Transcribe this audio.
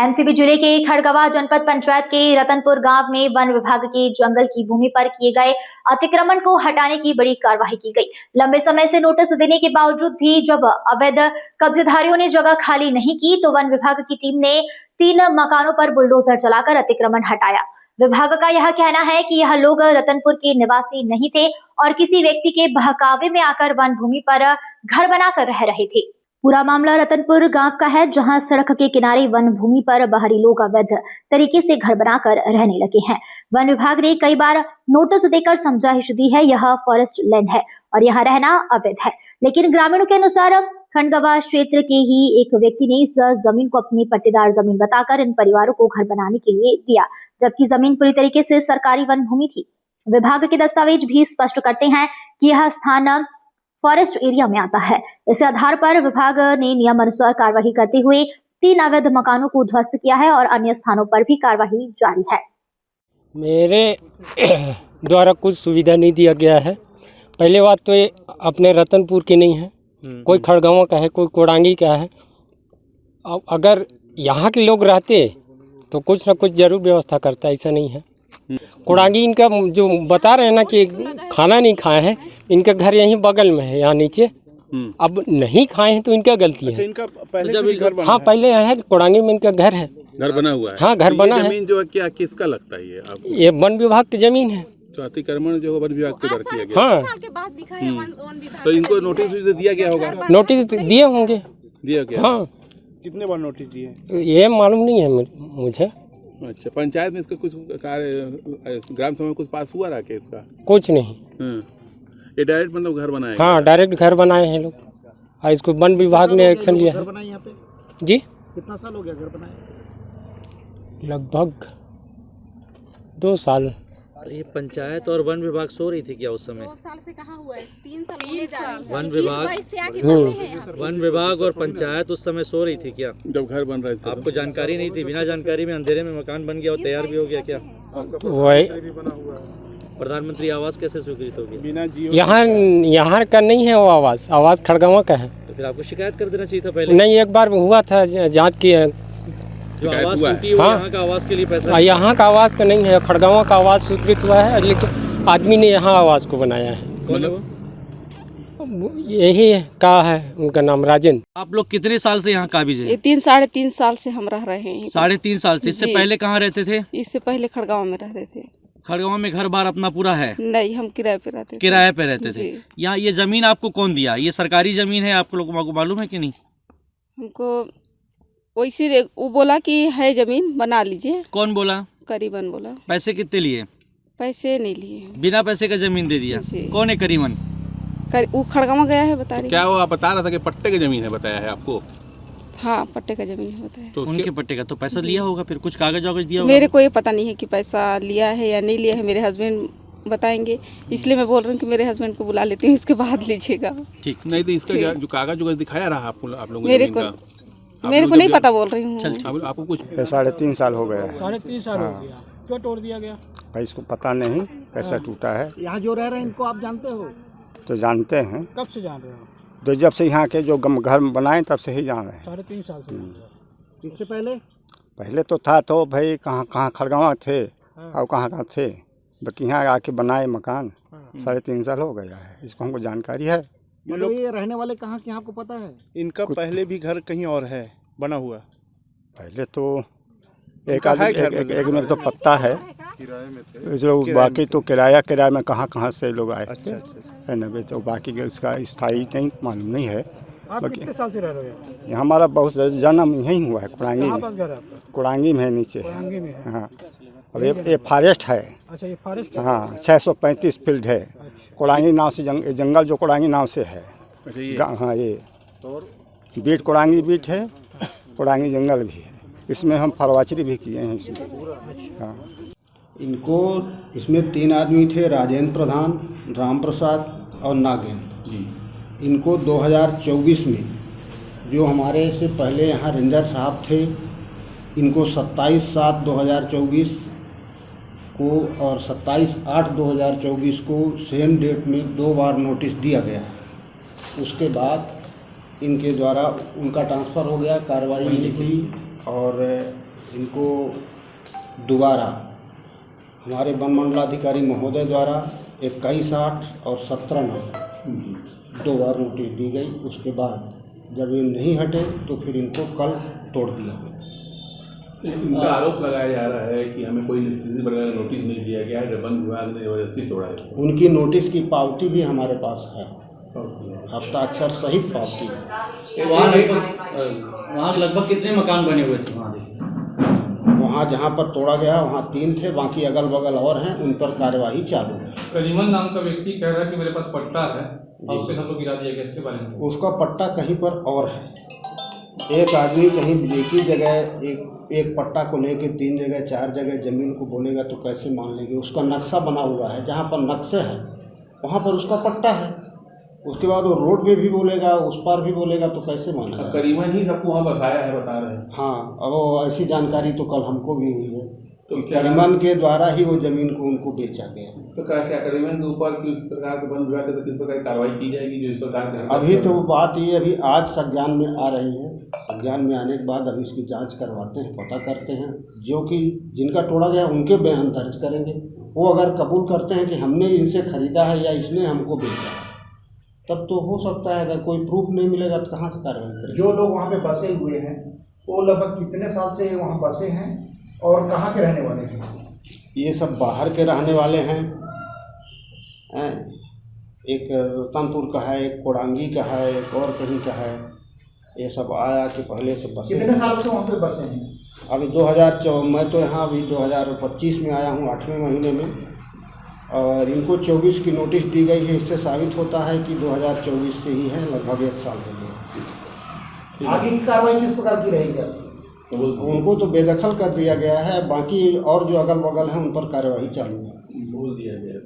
MCB जिले के खड़गवा जनपद पंचायत के रतनपुर गांव में वन विभाग के जंगल की भूमि पर किए गए अतिक्रमण को हटाने की बड़ी कार्रवाई की गई। लंबे समय से नोटिस देने के बावजूद भी जब अवैध कब्जेदारियों ने जगह खाली नहीं की तो वन विभाग की टीम ने 3 मकानों पर बुलडोजर चलाकर अतिक्रमण हटाया। विभाग का यह कहना है कि यह लोग रतनपुर के निवासी नहीं थे और किसी व्यक्ति के बहकावे में आकर वन भूमि पर घर बनाकर रह रहे थे। पूरा मामला रतनपुर गांव का है, जहां सड़क के किनारे वन भूमि पर बाहरी लोग अवैध तरीके से घर बनाकर रहने लगे हैं। वन विभाग ने कई बार नोटिस देकर समझाइश दी है, यह फॉरेस्ट लैंड है और यहाँ रहना अवैध है, लेकिन ग्रामीणों के अनुसार खंडवा क्षेत्र के ही एक व्यक्ति ने इस जमीन को अपनी पट्टेदार जमीन बताकर इन परिवारों को घर बनाने के लिए दिया, जबकि जमीन पूरी तरीके से सरकारी वन भूमि थी। विभाग के दस्तावेज भी स्पष्ट करते हैं कि यह स्थान फॉरेस्ट एरिया में आता है। इस आधार पर विभाग ने नियम अनुसार कार्रवाई करते हुए 3 अवैध मकानों को ध्वस्त किया है और अन्य स्थानों पर भी कार्रवाई जारी है। मेरे द्वारा कुछ सुविधा नहीं दिया गया है। पहले बात तो ये अपने रतनपुर के नहीं है, कोई खड़गवा का है, कोई कोडांगी का है। अब अगर यहाँ के लोग रहते तो कुछ ना कुछ जरूर व्यवस्था करता, ऐसा नहीं है। कोडांगी इनका जो बता रहे हैं ना कि खाना नहीं खाए हैं, इनका घर यहीं बगल में है, यहाँ नीचे। अब नहीं खाए हैं तो इनका गलती है। इनका पहले से भी घर बना हाँ, पहले यहाँ है कोडांगी में इनका घर है, घर बना हुआ है। हाँ, घर बना है। जमीन जो है क्या किसका लगता है ये आपको? ये वन विभाग की जमीन है। तो अतिक्रमण जो वन विभाग के द्वारा किया गया। हाँ, तो इनको नोटिस दिया गया होगा? नोटिस दिए होंगे। दिया गया? हाँ। कितने बार नोटिस दिए? ये मालूम नहीं है मुझे। अच्छा, पंचायत में इसका कुछ कार्य ग्राम सभा में कुछ पास हुआ रहा क्या इसका? कुछ नहीं। ये डायरेक्ट मतलब घर बनाए? हाँ, डायरेक्ट घर बनाए हैं लोग और इसको वन विभाग ने एक्शन लिया है। यहाँ पे जी, कितना साल हो गया घर बनाए? लगभग 2 साल। ये पंचायत और वन विभाग सो रही थी क्या उस समय? 2 साल से कहाँ हुआ है, 3 साल होने जा रहे हैं। वन विभाग और पंचायत उस समय सो रही थी क्या जब घर बन रहे थे? आपको जानकारी नहीं थी? बिना जानकारी में अंधेरे में मकान बन गया और तैयार भी हो गया क्या? तो वही प्रधानमंत्री आवास कैसे स्वीकृत होगी? बिना जियो यहाँ का नहीं है वो आवास खड़गवा का है। तो फिर आपको शिकायत कर देना चाहिए था पहले। नहीं, एक बार हुआ था, जांच की है। जो आवास टूटी है यहाँ का आवास के लिए पैसा? यहाँ का आवास का नहीं है, खड़गवा का आवास स्वीकृत हुआ है, लेकिन आदमी ने यहाँ आवास को बनाया है। कौन है वो? यही का है, उनका नाम राजेंद्र। आप लोग कितने साल से यहाँ काबिज है? ये 3-3.5 साल से हम रह रहे हैं। 3.5 साल से? इससे पहले कहाँ रहते थे? इससे पहले खड़गांव में रहते थे। खड़गवा में घर बार अपना पूरा है? नहीं, हम किराए पे रहते थे। किराए पे रहते थे। यहाँ ये जमीन आपको कौन दिया? ये सरकारी जमीन है, आप लोगों को मालूम है कि नहीं? हमको वैसे वो बोला कि है जमीन, बना लीजिए। कौन बोला? करीबन बोला। पैसे कितने लिए? पैसे नहीं लिए, बिना पैसे का जमीन दे दिया। कौन है करीबन? वो खड़गांव गया है, बता रही। क्या वो आप बता रहा था कि पट्टे की जमीन है, बताया है आपको? हाँ, पट्टे का जमीन है बताया। तो उनके पट्टे का तो पैसा लिया होगा, फिर कुछ कागज वागज दिया होगा? मेरे को ये पता नहीं है कि पैसा लिया है या नहीं लिया है, मेरे हस्बैंड बताएंगे, इसलिए मैं बोल रही हूँ कि मेरे हस्बैंड को बुला लेती हूँ, इसके बाद लीजिएगा। ठीक नहीं तो इसका जो कागज उगज दिखाया रहा आप लोगों को? मेरे को नहीं पता, बोल रही हूँ। आपको कुछ 3.5 साल हो गया है। 3.5 साल हो गया। क्यों तोड़ दिया गया? भाई इसको पता नहीं कैसा टूटा है। यहाँ जो रह रहे हैं इनको आप जानते हो? तो जानते हैं। कब से जान रहे हो? तो जब से यहाँ के जो घर बनाए तब से ही जान रहे हैं। 3.5 साल से। इससे पहले तो था तो भाई कहाँ खड़गवा थे और कहाँ थे, बाकी यहाँ आके बनाए मकान। 3.5 साल हो गया है, इसको हमको जानकारी है। मतलब ये रहने वाले कहाँ के आपको पता है? इनका पहले भी घर कहीं और है बना हुआ? पहले तो एक में तो पत्ता है, जो बाकी तो किराया में कहाँ से लोग आए। अच्छा। है ना, तो बाकी इसका स्थायी नहीं मालूम नहीं है। आप कितने साल से रह रहे हो? हमारा बहुत जन्म यहीं हुआ है, कोडांगी में। घर है आपका? कोडांगी में है, नीचे। कोडांगी में है। हाँ, अब ये फॉरेस्ट है। अच्छा, ये फॉरेस्ट है? हाँ, 635 फील्ड है। कोडांगी नाव से जंगल जो कोडांगी नाव से है। हाँ, ये बीट कोडांगी बीट है, कोडांगी जंगल भी है। इसमें हम फरवाचरी भी किए हैं इसमें। हाँ, इनको इसमें 3 आदमी थे, राजेंद्र प्रधान, राम प्रसाद और नागेंद्र जी। इनको 2024 में जो हमारे से पहले यहाँ रेंजर साहब थे, इनको 27/7/2024 को और 27/8/2024 को सेम डेट में 2 बार नोटिस दिया गया है। उसके बाद इनके द्वारा उनका ट्रांसफ़र हो गया, कार्रवाई नहीं की और इनको दोबारा हमारे वन मंडलाधिकारी महोदय द्वारा 21 8 और 17 नंबर 2 बार नोटिस दी गई। उसके बाद जब ये नहीं हटे तो फिर इनको कल तोड़ दिया गया। इनका आरोप लगाया जा रहा है कि हमें कोई किसी प्रकार का नोटिस नहीं दिया गया है, वन विभाग ने जबरदस्ती तोड़ा है। उनकी नोटिस की पावती भी हमारे पास है, हस्ताक्षर सहित पावती है। वहाँ लगभग कितने मकान बने हुए थे वहाँ जहाँ पर तोड़ा गया वहाँ 3 थे, बाकी अगल बगल और हैं, उन पर कार्यवाही चालू है। करीमन नाम का व्यक्ति कह रहा है कि मेरे पास पट्टा है और उसे हम लोग गिरा दिया गया, इसके बारे में? उसका पट्टा कहीं पर और है। एक आदमी कहीं एक ही जगह एक पट्टा को लेके 3 जगह 4 जगह ज़मीन को बोलेगा तो कैसे मान लेंगे? उसका नक्शा बना हुआ है, जहाँ पर नक्शे हैं वहाँ पर उसका पट्टा है। उसके बाद वो रोड में भी बोलेगा, उस पार भी बोलेगा, तो कैसे माना? करीमन ही सबको वहाँ बसाया है, बता रहे हैं। हाँ, अब वो ऐसी जानकारी तो कल हमको भी हुई है तो करीमन के द्वारा ही वो ज़मीन को उनको बेचा गया। तो क्या करीमन के ऊपर किस प्रकार के वन विभाग के किस प्रकार की कार्रवाई की जाएगी जो इस प्रकार? अभी तो बात ये अभी आज संज्ञान में आ रही है। संज्ञान में आने के बाद अभी इसकी जांच करवाते हैं, पता करते हैं, जो कि जिनका तोड़ा गया उनके बयान दर्ज करेंगे। वो अगर कबूल करते हैं कि हमने इनसे ख़रीदा है या इसने हमको बेचा है, तब तो हो सकता है। अगर कोई प्रूफ नहीं मिलेगा तो कहाँ से कार्रवाई करेंगे? जो लोग वहाँ पे बसे हुए हैं वो लगभग कितने साल से वहाँ बसे हैं और कहाँ के रहने वाले हैं? ये सब बाहर के रहने वाले हैं। एक रतनपुर का है, एक कोडांगी का है, एक और कहीं का है। ये सब आया कि पहले से बसे। कितने सालों से वहाँ पे बसे हैं? अभी 2004 मैं तो यहाँ अभी 2025 में आया हूँ, 8वें महीने में, और इनको 24 की नोटिस दी गई है। इससे साबित होता है कि 2024 से ही है, लगभग 1 साल हो गया। आगे की कार्रवाई किस प्रकार की रहेगी? उनको तो बेदखल कर दिया गया है, बाकी और जो अगल बगल हैं उन पर कार्यवाही चालू है। बोल दिया गया।